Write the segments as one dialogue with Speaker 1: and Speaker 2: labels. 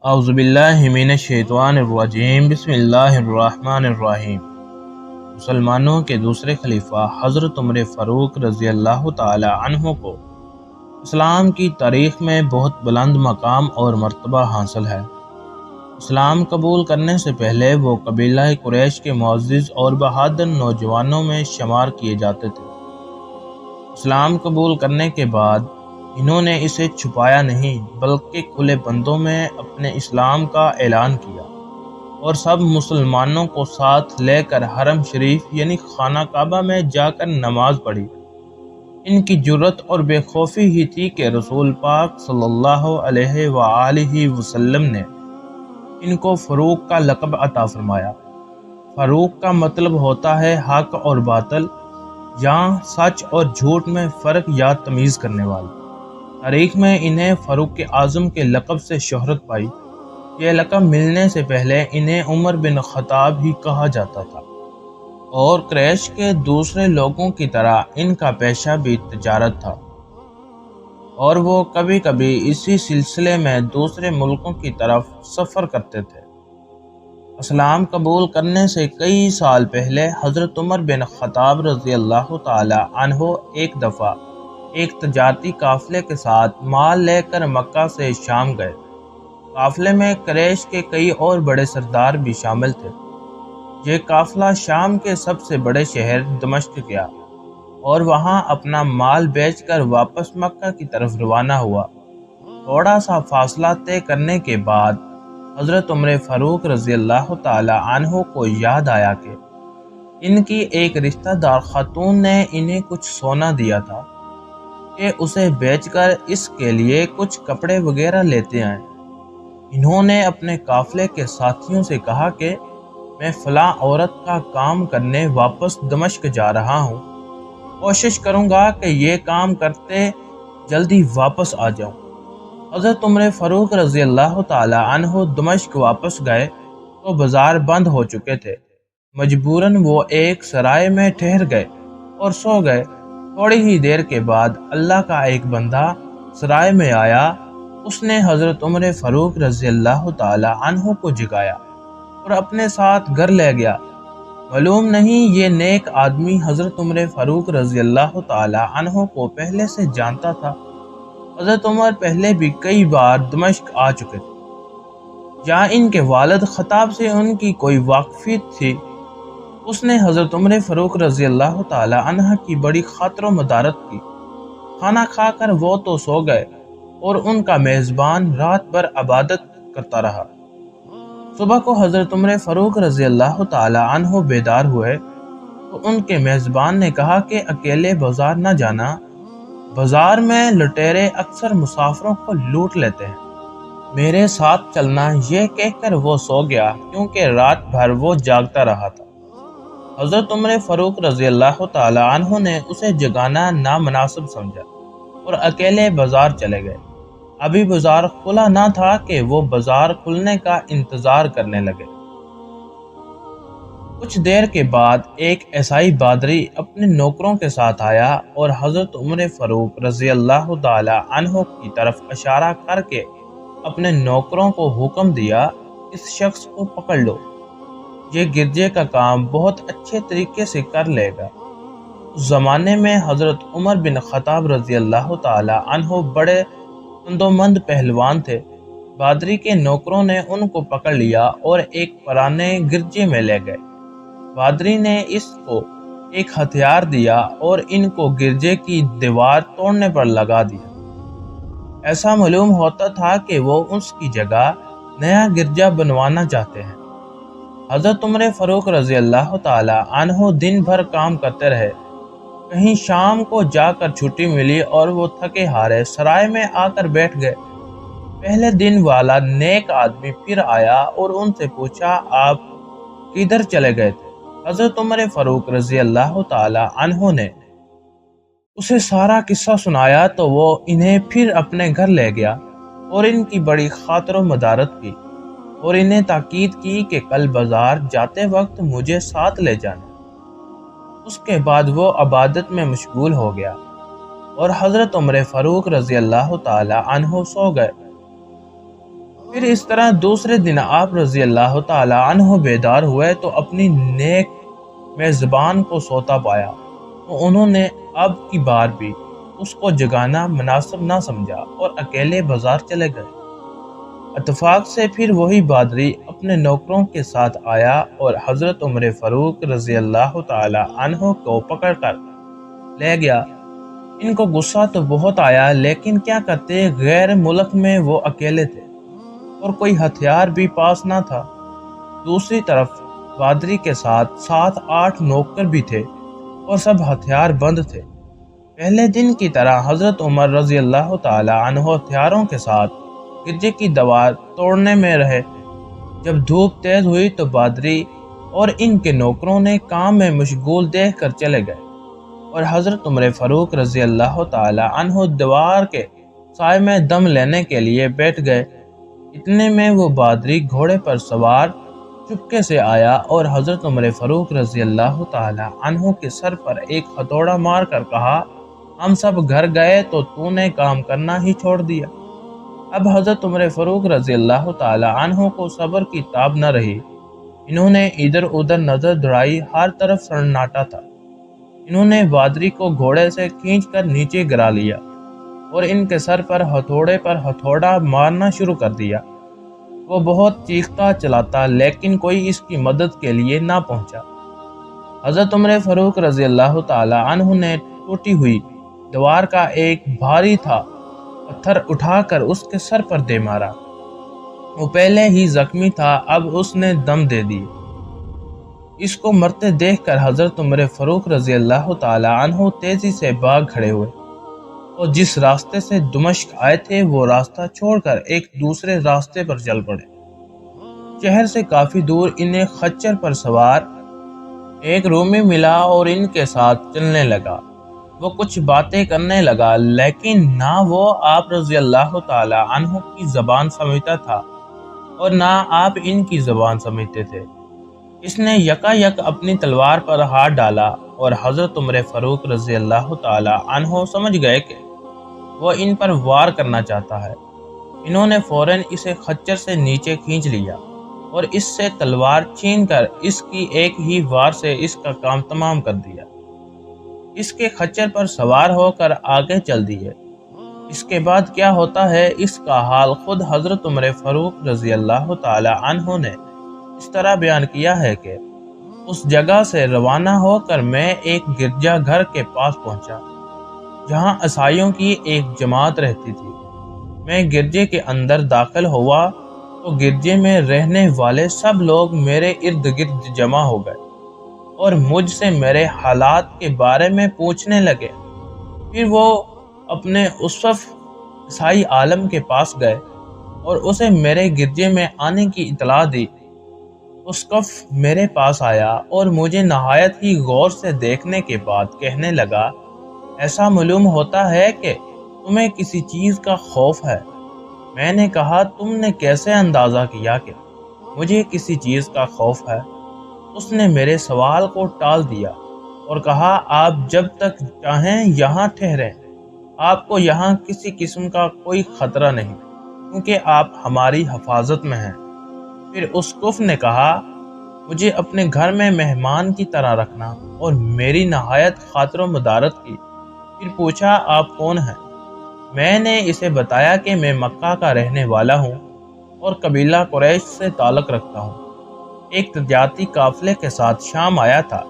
Speaker 1: اعوذ باللہ من الشیطان الرجیم بسم اللہ الرحمن الرحیم۔ مسلمانوں کے دوسرے خلیفہ حضرت عمر فاروق رضی اللہ تعالی عنہ کو اسلام کی تاریخ میں بہت بلند مقام اور مرتبہ حاصل ہے۔ اسلام قبول کرنے سے پہلے وہ قبیلہ قریش کے معزز اور بہادر نوجوانوں میں شمار کیے جاتے تھے۔ اسلام قبول کرنے کے بعد انہوں نے اسے چھپایا نہیں بلکہ کھلے بندوں میں اپنے اسلام کا اعلان کیا اور سب مسلمانوں کو ساتھ لے کر حرم شریف یعنی خانہ کعبہ میں جا کر نماز پڑھی۔ ان کی جرأت اور بے خوفی ہی تھی کہ رسول پاک صلی اللہ علیہ وآلہ وسلم نے ان کو فاروق کا لقب عطا فرمایا۔ فاروق کا مطلب ہوتا ہے حق اور باطل یا سچ اور جھوٹ میں فرق یا تمیز کرنے والا۔ تاریخ میں انہیں فاروق اعظم کے لقب سے شہرت پائی۔ یہ لقب ملنے سے پہلے انہیں عمر بن خطاب ہی کہا جاتا تھا اور قریش کے دوسرے لوگوں کی طرح ان کا پیشہ بھی تجارت تھا اور وہ کبھی کبھی اسی سلسلے میں دوسرے ملکوں کی طرف سفر کرتے تھے۔ اسلام قبول کرنے سے کئی سال پہلے حضرت عمر بن خطاب رضی اللہ تعالی عنہ ایک دفعہ ایک تجارتی قافلے کے ساتھ مال لے کر مکہ سے شام گئے۔ قافلے میں قریش کے کئی اور بڑے سردار بھی شامل تھے۔ یہ قافلہ شام کے سب سے بڑے شہر دمشق گیا اور وہاں اپنا مال بیچ کر واپس مکہ کی طرف روانہ ہوا۔ تھوڑا سا فاصلہ طے کرنے کے بعد حضرت عمر فاروق رضی اللہ تعالی عنہ کو یاد آیا کہ ان کی ایک رشتہ دار خاتون نے انہیں کچھ سونا دیا تھا کہ اسے بیچ کر اس کے لیے کچھ کپڑے وغیرہ لیتے آئیں۔ انہوں نے اپنے قافلے کے ساتھیوں سے کہا کہ میں فلاں عورت کا کام کرنے واپس دمشق جا رہا ہوں، کوشش کروں گا کہ یہ کام کرتے جلدی واپس آ جاؤں۔ حضرت عمر فاروق رضی اللہ تعالی عنہ دمشق واپس گئے تو بازار بند ہو چکے تھے۔ مجبوراً وہ ایک سرائے میں ٹھہر گئے اور سو گئے۔ تھوڑی ہی دیر کے بعد اللہ کا ایک بندہ سرائے میں آیا۔ اس نے حضرت عمر فاروق رضی اللہ تعالی عنہ کو جگایا اور اپنے ساتھ گھر لے گیا۔ معلوم نہیں یہ نیک آدمی حضرت عمر فاروق رضی اللہ تعالی عنہ کو پہلے سے جانتا تھا۔ حضرت عمر پہلے بھی کئی بار دمشق آ چکے تھے۔ یا ان کے والد خطاب سے ان کی کوئی واقفیت تھی۔ اس نے حضرت عمر فاروق رضی اللہ تعالی عنہ کی بڑی خاطر و مدارت کی۔ کھانا کھا کر وہ تو سو گئے اور ان کا میزبان رات بھر عبادت کرتا رہا۔ صبح کو حضرت عمر فاروق رضی اللہ تعالی عنہ بیدار ہوئے تو ان کے میزبان نے کہا کہ اکیلے بازار نہ جانا، بازار میں لٹیرے اکثر مسافروں کو لوٹ لیتے ہیں، میرے ساتھ چلنا۔ یہ کہہ کر وہ سو گیا کیونکہ رات بھر وہ جاگتا رہا تھا۔ حضرت عمر فاروق رضی اللہ تعالی عنہ نے اسے جگانا نامناسب سمجھا اور اکیلے بازار چلے گئے۔ ابھی بازار کھلا نہ تھا کہ وہ بازار کھلنے کا انتظار کرنے لگے۔ کچھ دیر کے بعد ایک عیسائی پادری اپنے نوکروں کے ساتھ آیا اور حضرت عمر فاروق رضی اللہ تعالی عنہ کی طرف اشارہ کر کے اپنے نوکروں کو حکم دیا، اس شخص کو پکڑ لو، یہ گرجے کا کام بہت اچھے طریقے سے کر لے گا۔ اس زمانے میں حضرت عمر بن خطاب رضی اللہ تعالی عنہ بڑے تندومند پہلوان تھے۔ پادری کے نوکروں نے ان کو پکڑ لیا اور ایک پرانے گرجے میں لے گئے۔ پادری نے اس کو ایک ہتھیار دیا اور ان کو گرجے کی دیوار توڑنے پر لگا دیا۔ ایسا معلوم ہوتا تھا کہ وہ اس کی جگہ نیا گرجا بنوانا چاہتے ہیں۔ حضرت عمر فاروق رضی اللہ تعالی عنہ دن بھر کام کرتے رہے۔ کہیں شام کو جا کر چھٹی ملی اور وہ تھکے ہارے سرائے میں آ کر بیٹھ گئے۔ پہلے دن والا نیک آدمی پھر آیا اور ان سے پوچھا، آپ کدھر چلے گئے تھے؟ حضرت عمر فاروق رضی اللہ تعالی عنہ نے اسے سارا قصہ سنایا تو وہ انہیں پھر اپنے گھر لے گیا اور ان کی بڑی خاطر و مدارت کی اور انہیں تاکید کی کہ کل بازار جاتے وقت مجھے ساتھ لے جانا۔ اس کے بعد وہ عبادت میں مشغول ہو گیا اور حضرت عمر فاروق رضی اللہ تعالی عنہ سو گئے۔ پھر اس طرح دوسرے دن آپ رضی اللہ تعالی عنہ بیدار ہوئے تو اپنی نیک میزبان کو سوتا پایا، تو انہوں نے اب کی بار بھی اس کو جگانا مناسب نہ سمجھا اور اکیلے بازار چلے گئے۔ اتفاق سے پھر وہی بادری اپنے نوکروں کے ساتھ آیا اور حضرت عمر فاروق رضی اللہ تعالی عنہ کو پکڑ کر لے گیا۔ ان کو غصہ تو بہت آیا، لیکن کیا کرتے، غیر ملک میں وہ اکیلے تھے اور کوئی ہتھیار بھی پاس نہ تھا۔ دوسری طرف بادری کے ساتھ 7-8 نوکر بھی تھے اور سب ہتھیار بند تھے۔ پہلے دن کی طرح حضرت عمر رضی اللہ تعالی عنہ ہتھیاروں کے ساتھ گرجے کی دیوار توڑنے میں رہے۔ جب دھوپ تیز ہوئی تو بادری اور ان کے نوکروں نے کام میں مشغول دیکھ کر چلے گئے اور حضرت عمر فاروق رضی اللہ تعالی عنہ دیوار کے سائے میں دم لینے کے لیے بیٹھ گئے۔ اتنے میں وہ بادری گھوڑے پر سوار چپکے سے آیا اور حضرت عمر فاروق رضی اللہ تعالی عنہ کے سر پر ایک ہتھوڑا مار کر کہا، ہم سب گھر گئے تو نے کام کرنا ہی چھوڑ دیا۔ اب حضرت عمر فاروق رضی اللہ تعالی عنہ کو صبر کی تاب نہ رہی۔ انہوں نے ادھر ادھر نظر دوڑائی، ہر طرف سناٹا تھا۔ انہوں نے بادری کو گھوڑے سے کھینچ کر نیچے گرا لیا اور ان کے سر پر ہتھوڑا مارنا شروع کر دیا۔ وہ بہت چیختا چلاتا، لیکن کوئی اس کی مدد کے لیے نہ پہنچا۔ حضرت عمر فاروق رضی اللہ تعالی عنہ نے ٹوٹی ہوئی دیوار کا ایک بھاری تھا پتھر اٹھا کر اس کے سر پر دے مارا۔ وہ پہلے ہی زخمی تھا، اب اس نے دم دے دیے۔ اس کو مرتے دیکھ کر حضرت عمر فاروق رضی اللہ تعالی عنہ تیزی سے بھاگ کھڑے ہوئے اور جس راستے سے دمشق آئے تھے وہ راستہ چھوڑ کر ایک دوسرے راستے پر چل پڑے۔ شہر سے کافی دور انہیں خچر پر سوار ایک رومی ملا اور ان کے ساتھ چلنے لگا۔ وہ کچھ باتیں کرنے لگا، لیکن نہ وہ آپ رضی اللہ تعالی عنہ کی زبان سمجھتا تھا اور نہ آپ ان کی زبان سمجھتے تھے۔ اس نے یکا یک اپنی تلوار پر ہاتھ ڈالا اور حضرت عمر فاروق رضی اللہ تعالی عنہ سمجھ گئے کہ وہ ان پر وار کرنا چاہتا ہے۔ انہوں نے فوراً اسے خچر سے نیچے کھینچ لیا اور اس سے تلوار چھین کر اس کی ایک ہی وار سے اس کا کام تمام کر دیا۔ اس کے خچر پر سوار ہو کر آگے چل دیے۔ اس کے بعد کیا ہوتا ہے، اس کا حال خود حضرت عمر فاروق رضی اللہ تعالی عنہ نے اس طرح بیان کیا ہے کہ اس جگہ سے روانہ ہو کر میں ایک گرجا گھر کے پاس پہنچا جہاں عیسائیوں کی ایک جماعت رہتی تھی۔ میں گرجے کے اندر داخل ہوا تو گرجے میں رہنے والے سب لوگ میرے ارد گرد جمع ہو گئے اور مجھ سے میرے حالات کے بارے میں پوچھنے لگے۔ پھر وہ اپنے اسقف عیسائی عالم کے پاس گئے اور اسے میرے گرجے میں آنے کی اطلاع دی۔ اسقف میرے پاس آیا اور مجھے نہایت ہی غور سے دیکھنے کے بعد کہنے لگا، ایسا معلوم ہوتا ہے کہ تمہیں کسی چیز کا خوف ہے۔ میں نے کہا، تم نے کیسے اندازہ کیا کہ مجھے کسی چیز کا خوف ہے؟ اس نے میرے سوال کو ٹال دیا اور کہا، آپ جب تک چاہیں یہاں ٹھہریں، آپ کو یہاں کسی قسم کا کوئی خطرہ نہیں، کیونکہ آپ ہماری حفاظت میں ہیں۔ پھر اسقف نے کہا، مجھے اپنے گھر میں مہمان کی طرح رکھنا اور میری نہایت خاطر و مدارت کی۔ پھر پوچھا، آپ کون ہیں؟ میں نے اسے بتایا کہ میں مکہ کا رہنے والا ہوں اور قبیلہ قریش سے تعلق رکھتا ہوں۔ ایک تجارتی قافلے کے ساتھ شام آیا تھا۔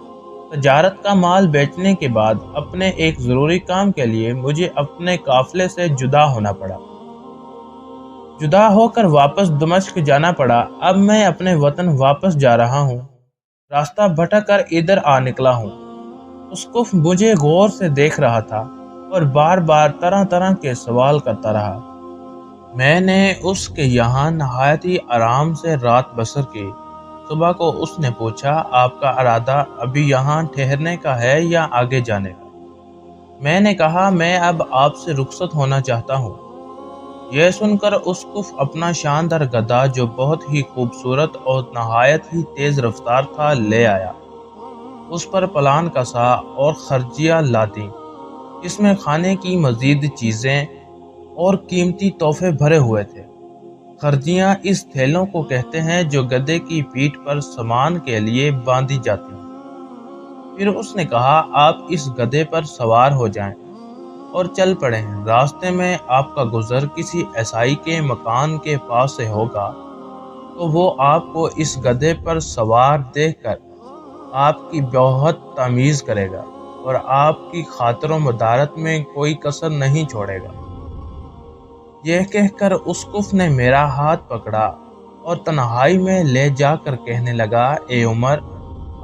Speaker 1: تجارت کا مال بیچنے کے بعد اپنے ایک ضروری کام کے لیے مجھے اپنے قافلے سے جدا ہونا پڑا۔ جدا ہو کر واپس دمشق جانا پڑا۔ اب میں اپنے وطن واپس جا رہا ہوں، راستہ بھٹک کر ادھر آ نکلا ہوں۔ اسقف مجھے غور سے دیکھ رہا تھا اور بار بار طرح طرح کے سوال کرتا رہا۔ میں نے اس کے یہاں نہایت ہی آرام سے رات بسر کی۔ صبح کو اس نے پوچھا، آپ کا ارادہ ابھی یہاں ٹھہرنے کا ہے یا آگے جانے کا؟ میں نے کہا، میں اب آپ سے رخصت ہونا چاہتا ہوں۔ یہ سن کر اسقف اپنا شاندار گدھا، جو بہت ہی خوبصورت اور نہایت ہی تیز رفتار تھا، لے آیا۔ اس پر پلان کسا اور خرچیاں لادیں، اس میں کھانے کی مزید چیزیں اور قیمتی تحفے بھرے ہوئے تھے۔ خرجیاں اس تھیلوں کو کہتے ہیں جو گدھے کی پیٹھ پر سامان کے لیے باندھی جاتی ہیں۔ پھر اس نے کہا، آپ اس گدھے پر سوار ہو جائیں اور چل پڑیں۔ راستے میں آپ کا گزر کسی عیسائی کے مکان کے پاس سے ہوگا تو وہ آپ کو اس گدھے پر سوار دیکھ کر آپ کی بہت تمیز کرے گا اور آپ کی خاطر و مدارت میں کوئی کسر نہیں چھوڑے گا۔ یہ کہہ کر اسقف نے میرا ہاتھ پکڑا اور تنہائی میں لے جا کر کہنے لگا، اے عمر،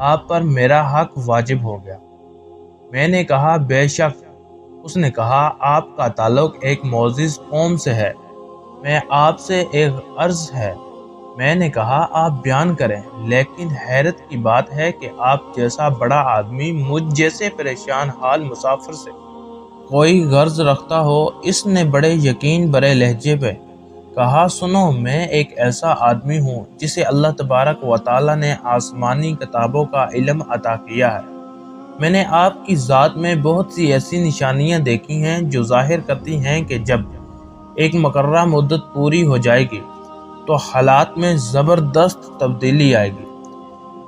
Speaker 1: آپ پر میرا حق واجب ہو گیا۔ میں نے کہا، بے شک۔ اس نے کہا، آپ کا تعلق ایک معزز قوم سے ہے، میں آپ سے ایک عرض ہے۔ میں نے کہا، آپ بیان کریں، لیکن حیرت کی بات ہے کہ آپ جیسا بڑا آدمی مجھ جیسے پریشان حال مسافر سے کوئی غرض رکھتا ہو۔ اس نے بڑے یقین برے لہجے پہ کہا، سنو، میں ایک ایسا آدمی ہوں جسے اللہ تبارک و تعالیٰ نے آسمانی کتابوں کا علم عطا کیا ہے۔ میں نے آپ کی ذات میں بہت سی ایسی نشانیاں دیکھی ہیں جو ظاہر کرتی ہیں کہ جب ایک مقررہ مدت پوری ہو جائے گی تو حالات میں زبردست تبدیلی آئے گی۔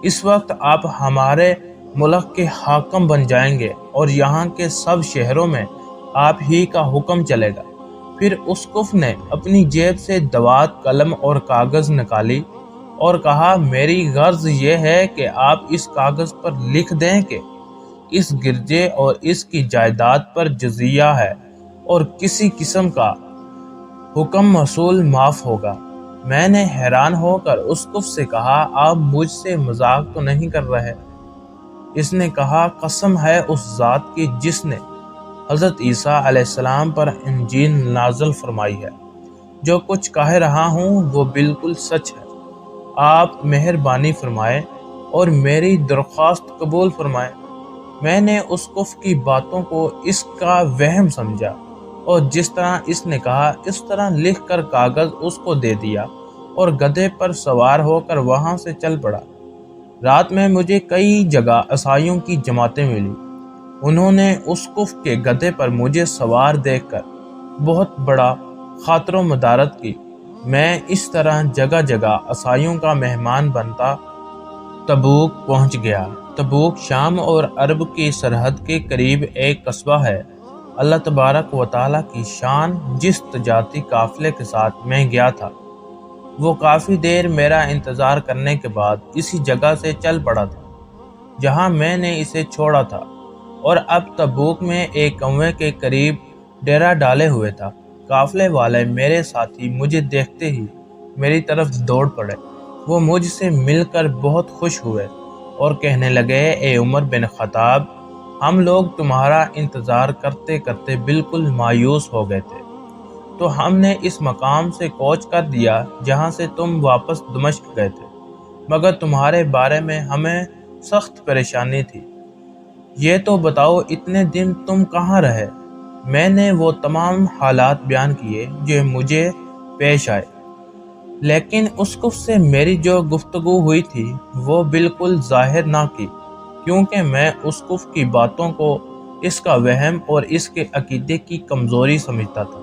Speaker 1: اس وقت آپ ہمارے ملک کے حاکم بن جائیں گے اور یہاں کے سب شہروں میں آپ ہی کا حکم چلے گا۔ پھر اسقف نے اپنی جیب سے دوات، قلم اور کاغذ نکالی اور کہا، میری غرض یہ ہے کہ آپ اس کاغذ پر لکھ دیں کہ اس گرجے اور اس کی جائیداد پر جزیہ ہے اور کسی قسم کا حکم موصول معاف ہوگا۔ میں نے حیران ہو کر اسقف سے کہا، آپ مجھ سے مذاق تو نہیں کر رہے؟ اس نے کہا، قسم ہے اس ذات کی جس نے حضرت عیسیٰ علیہ السلام پر انجیل نازل فرمائی ہے، جو کچھ کہہ رہا ہوں وہ بالکل سچ ہے۔ آپ مہربانی فرمائے اور میری درخواست قبول فرمائے۔ میں نے اسقف کی باتوں کو اس کا وہم سمجھا اور جس طرح اس نے کہا اس طرح لکھ کر کاغذ اس کو دے دیا اور گدھے پر سوار ہو کر وہاں سے چل پڑا۔ رات میں مجھے کئی جگہ عیسائیوں کی جماعتیں ملی۔ انہوں نے اسقف کے گدھے پر مجھے سوار دیکھ کر بہت بڑا خاطر و مدارت کی۔ میں اس طرح جگہ جگہ عیسائیوں کا مہمان بنتا تبوک پہنچ گیا۔ تبوک شام اور عرب کی سرحد کے قریب ایک قصبہ ہے۔ اللہ تبارک و تعالیٰ کی شان، جس تجارتی قافلے کے ساتھ میں گیا تھا وہ کافی دیر میرا انتظار کرنے کے بعد اسی جگہ سے چل پڑا تھا جہاں میں نے اسے چھوڑا تھا، اور اب تبوک میں ایک کنویں کے قریب ڈیرا ڈالے ہوئے تھا۔ قافلے والے میرے ساتھی مجھے دیکھتے ہی میری طرف دوڑ پڑے۔ وہ مجھ سے مل کر بہت خوش ہوئے اور کہنے لگے، اے عمر بن خطاب، ہم لوگ تمہارا انتظار کرتے کرتے بالکل مایوس ہو گئے تھے، تو ہم نے اس مقام سے کوچ کر دیا جہاں سے تم واپس دمشق گئے تھے، مگر تمہارے بارے میں ہمیں سخت پریشانی تھی۔ یہ تو بتاؤ اتنے دن تم کہاں رہے؟ میں نے وہ تمام حالات بیان کیے جو مجھے پیش آئے، لیکن اسقف سے میری جو گفتگو ہوئی تھی وہ بالکل ظاہر نہ کی، کیونکہ میں اسقف کی باتوں کو اس کا وہم اور اس کے عقیدے کی کمزوری سمجھتا تھا۔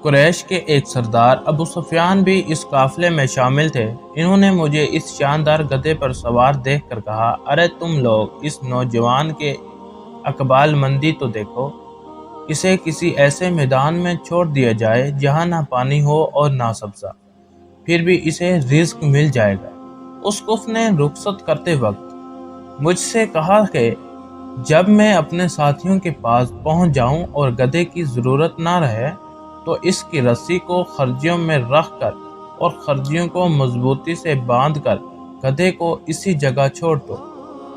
Speaker 1: قریش کے ایک سردار ابو سفیان بھی اس قافلے میں شامل تھے۔ انہوں نے مجھے اس شاندار گدھے پر سوار دیکھ کر کہا، ارے تم لوگ اس نوجوان کے اقبال مندی تو دیکھو، اسے کسی ایسے میدان میں چھوڑ دیا جائے جہاں نہ پانی ہو اور نہ سبزہ، پھر بھی اسے رزق مل جائے گا۔ اسقف نے رخصت کرتے وقت مجھ سے کہا کہ جب میں اپنے ساتھیوں کے پاس پہنچ جاؤں اور گدھے کی ضرورت نہ رہے تو اس کی رسی کو خرجیوں میں رکھ کر اور خرجیوں کو مضبوطی سے باندھ کر گدھے کو اسی جگہ چھوڑ دو۔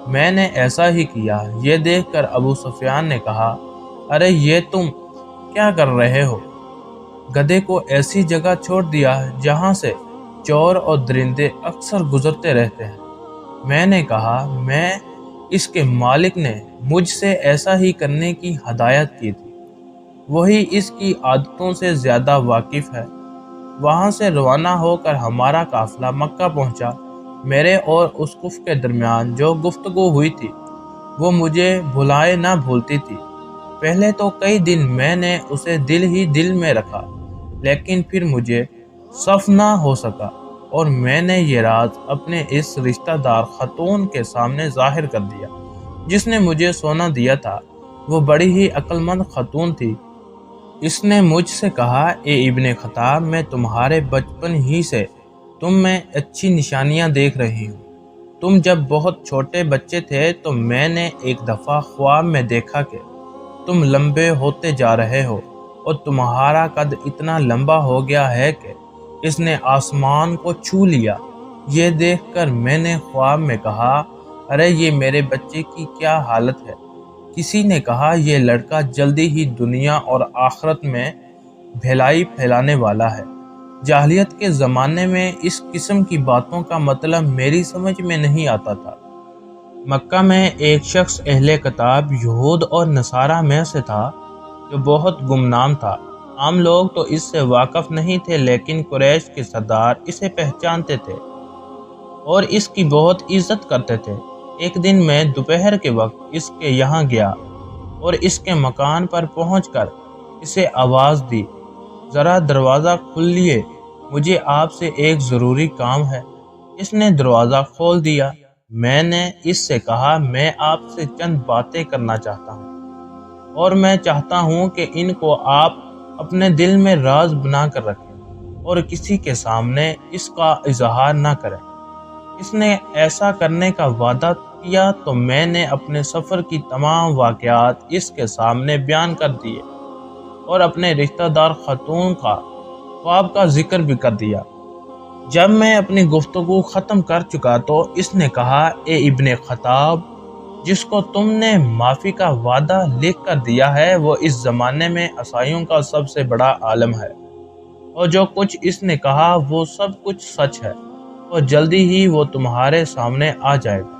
Speaker 1: میں نے ایسا ہی کیا۔ یہ دیکھ کر ابو سفیان نے کہا، ارے یہ تم کیا کر رہے ہو؟ گدھے کو ایسی جگہ چھوڑ دیا جہاں سے چور اور درندے اکثر گزرتے رہتے ہیں۔ میں نے کہا، میں اس کے مالک نے مجھ سے ایسا ہی کرنے کی ہدایت کی تھی، وہی اس کی عادتوں سے زیادہ واقف ہے۔ وہاں سے روانہ ہو کر ہمارا قافلہ مکہ پہنچا۔ میرے اور اسقف کے درمیان جو گفتگو ہوئی تھی وہ مجھے بھلائے نہ بھولتی تھی۔ پہلے تو کئی دن میں نے اسے دل ہی دل میں رکھا، لیکن پھر مجھے صف نہ ہو سکا، اور میں نے یہ راز اپنے اس رشتہ دار خاتون کے سامنے ظاہر کر دیا جس نے مجھے سونا دیا تھا۔ وہ بڑی ہی عقل مند خاتون تھی۔ اس نے مجھ سے کہا، اے ابن خطاب، میں تمہارے بچپن ہی سے تم میں اچھی نشانیاں دیکھ رہی ہوں۔ تم جب بہت چھوٹے بچے تھے تو میں نے ایک دفعہ خواب میں دیکھا کہ تم لمبے ہوتے جا رہے ہو اور تمہارا قد اتنا لمبا ہو گیا ہے کہ اس نے آسمان کو چھو لیا۔ یہ دیکھ کر میں نے خواب میں کہا، ارے یہ میرے بچے کی کیا حالت ہے۔ کسی نے کہا، یہ لڑکا جلدی ہی دنیا اور آخرت میں بھلائی پھیلانے والا ہے۔ جاہلیت کے زمانے میں اس قسم کی باتوں کا مطلب میری سمجھ میں نہیں آتا تھا۔ مکہ میں ایک شخص اہل کتاب یہود اور نصارہ میں سے تھا جو بہت گمنام تھا۔ عام لوگ تو اس سے واقف نہیں تھے، لیکن قریش کے سردار اسے پہچانتے تھے اور اس کی بہت عزت کرتے تھے۔ ایک دن میں دوپہر کے وقت اس کے یہاں گیا اور اس کے مکان پر پہنچ کر اسے آواز دی، ذرا دروازہ کھولیے، مجھے آپ سے ایک ضروری کام ہے۔ اس نے دروازہ کھول دیا۔ میں نے اس سے کہا، میں آپ سے چند باتیں کرنا چاہتا ہوں اور میں چاہتا ہوں کہ ان کو آپ اپنے دل میں راز بنا کر رکھیں اور کسی کے سامنے اس کا اظہار نہ کریں۔ اس نے ایسا کرنے کا وعدہ کیا تو میں نے اپنے سفر کی تمام واقعات اس کے سامنے بیان کر دیے اور اپنے رشتہ دار خاتون کا خواب کا ذکر بھی کر دیا۔ جب میں اپنی گفتگو ختم کر چکا تو اس نے کہا، اے ابن خطاب، جس کو تم نے معافی کا وعدہ لکھ کر دیا ہے وہ اس زمانے میں عیسائیوں کا سب سے بڑا عالم ہے، اور جو کچھ اس نے کہا وہ سب کچھ سچ ہے، اور جلدی ہی وہ تمہارے سامنے آ جائے گا۔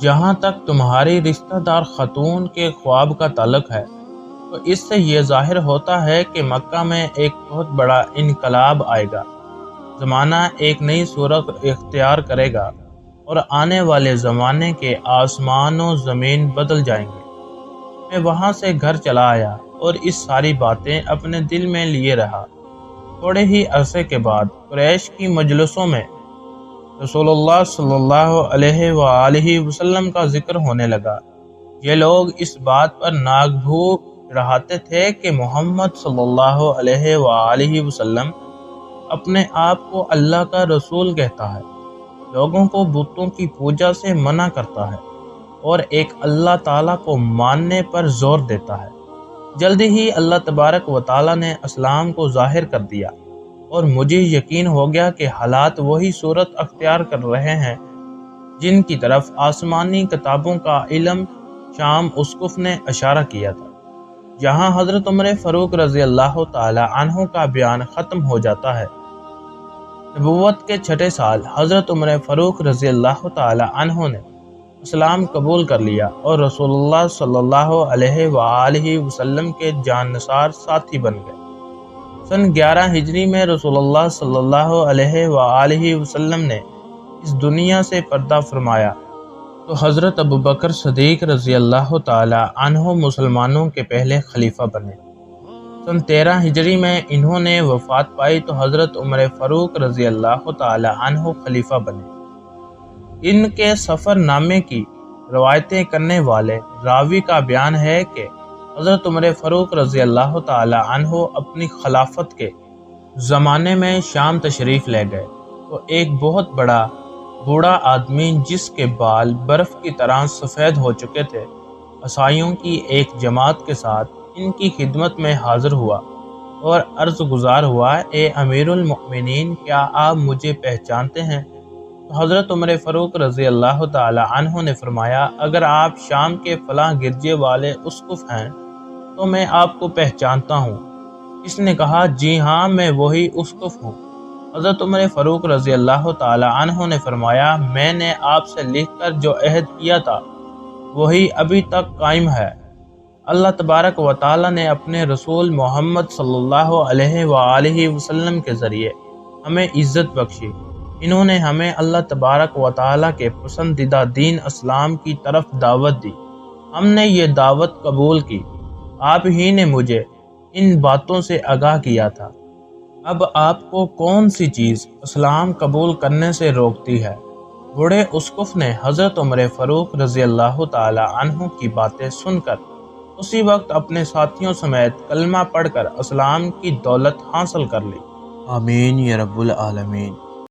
Speaker 1: جہاں تک تمہاری رشتہ دار خاتون کے خواب کا تعلق ہے تو اس سے یہ ظاہر ہوتا ہے کہ مکہ میں ایک بہت بڑا انقلاب آئے گا۔ زمانہ ایک نئی صورت اختیار کرے گا اور آنے والے زمانے کے آسمان و زمین بدل جائیں گے۔ میں وہاں سے گھر چلا آیا اور اس ساری باتیں اپنے دل میں لیے رہا۔ تھوڑے ہی عرصے کے بعد قریش کی مجلسوں میں رسول اللہ صلی اللہ علیہ وآلہ وسلم کا ذکر ہونے لگا۔ یہ لوگ اس بات پر ناک بھوک رہاتے تھے کہ محمد صلی اللہ علیہ وآلہ وسلم اپنے آپ کو اللہ کا رسول کہتا ہے، لوگوں کو بتوں کی پوجا سے منع کرتا ہے اور ایک اللہ تعالیٰ کو ماننے پر زور دیتا ہے۔ جلدی ہی اللہ تبارک و تعالیٰ نے اسلام کو ظاہر کر دیا اور مجھے یقین ہو گیا کہ حالات وہی صورت اختیار کر رہے ہیں جن کی طرف آسمانی کتابوں کا علم شام اسقف نے اشارہ کیا تھا۔ جہاں حضرت عمر فاروق رضی اللہ تعالی عنہ کا بیان ختم ہو جاتا ہے۔ نبوت کے چھٹے سال حضرت عمر فاروق رضی اللہ تعالی عنہ نے اسلام قبول کر لیا اور رسول اللہ صلی اللہ علیہ وآلہ وسلم کے جان نثار ساتھی بن گئے۔ سن 11 ہجری میں رسول اللہ صلی اللہ علیہ وآلہ وسلم نے اس دنیا سے پردہ فرمایا تو حضرت ابوبکر صدیق رضی اللہ تعالی عنہ مسلمانوں کے پہلے خلیفہ بنے۔ سن 13 ہجری میں انہوں نے وفات پائی تو حضرت عمر فاروق رضی اللہ تعالی عنہ خلیفہ بنے۔ ان کے سفر نامے کی روایتیں کرنے والے راوی کا بیان ہے کہ حضرت عمر فاروق رضی اللہ تعالی عنہ اپنی خلافت کے زمانے میں شام تشریف لے گئے تو ایک بہت بڑا بوڑھا آدمی جس کے بال برف کی طرح سفید ہو چکے تھے، عیسائیوں کی ایک جماعت کے ساتھ ان کی خدمت میں حاضر ہوا اور عرض گزار ہوا، اے امیر المؤمنین، کیا آپ مجھے پہچانتے ہیں؟ تو حضرت عمر فاروق رضی اللہ تعالی عنہ نے فرمایا، اگر آپ شام کے فلاں گرجے والے اسقف ہیں تو میں آپ کو پہچانتا ہوں۔ اس نے کہا، جی ہاں، میں وہی اسقف ہوں۔ حضرت عمر فاروق رضی اللہ تعالی عنہ نے فرمایا، میں نے آپ سے لکھ کر جو عہد کیا تھا وہی ابھی تک قائم ہے۔ اللہ تبارک و تعالی نے اپنے رسول محمد صلی اللہ علیہ وآلہ وسلم کے ذریعے ہمیں عزت بخشی۔ انہوں نے ہمیں اللہ تبارک و تعالی کے پسندیدہ دین اسلام کی طرف دعوت دی۔ ہم نے یہ دعوت قبول کی۔ آپ ہی نے مجھے ان باتوں سے آگاہ کیا تھا۔ اب آپ کو کون سی چیز اسلام قبول کرنے سے روکتی ہے؟ بوڑھے اسقف نے حضرت عمر فاروق رضی اللہ تعالی عنہ کی باتیں سن کر اسی وقت اپنے ساتھیوں سمیت کلمہ پڑھ کر اسلام کی دولت حاصل کر لی۔ آمین یا رب العالمین۔